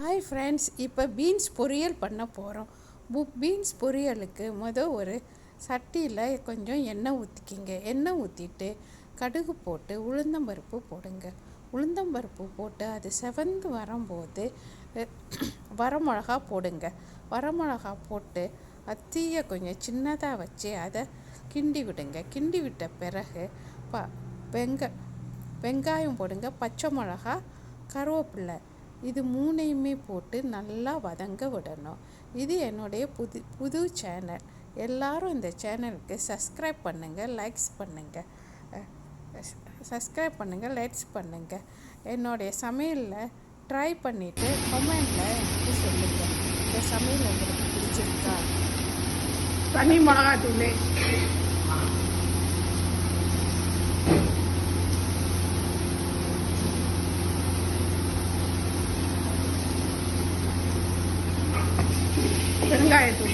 Hi friends, இப்போ beans பொரியல் பண்ண போகிறோம். பீன்ஸ் பொரியலுக்கு ஒரு சட்டியில் கொஞ்சம் எண்ணெய் ஊற்றிக்கிங்க. எண்ணெய் ஊற்றிட்டு கடுகு போட்டு உளுந்தம்பருப்பு போடுங்க. உளுந்தம்பருப்பு போட்டு அது செவந்து வரும்போது வரமிளகா போடுங்க. வரமிளகா போட்டு தீயை கொஞ்சம் சின்னதாக வச்சு அதை கிண்டி விடுங்க. கிண்டி விட்ட பிறகு வெங்காயம் போடுங்க, பச்சை மிளகா, கருவேப்பிலை, இது மூணையுமே போட்டு நல்லா வதங்க விடணும். இது என்னுடைய புது சேனல். எல்லாரும் இந்த சேனலுக்கு சப்ஸ்கிரைப் பண்ணுங்கள், லைக்ஸ் பண்ணுங்கள். லைக்ஸ் பண்ணுங்கள். என்னுடைய சமையலில் ட்ரை பண்ணிவிட்டு கமெண்டில் எனக்கு சொல்லுங்கள். இந்த சமையல் உங்களுக்கு பிடிச்சிருக்கா? தனி மிளகாத்தூள், பெருங்காயத்தூள்,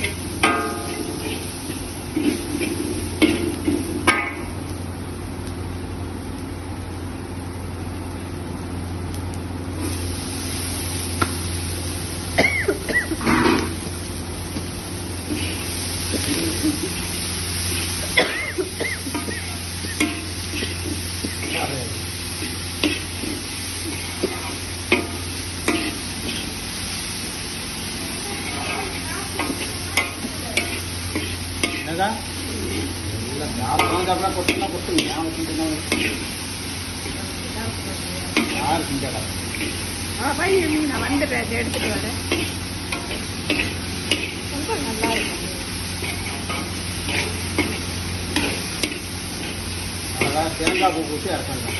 நான் வந்துடுறேன், எடுத்துட்டு வரேன். ரொம்ப நல்லா இருக்கும். தேங்காய் பூ ஊற்றி இறக்கணும்.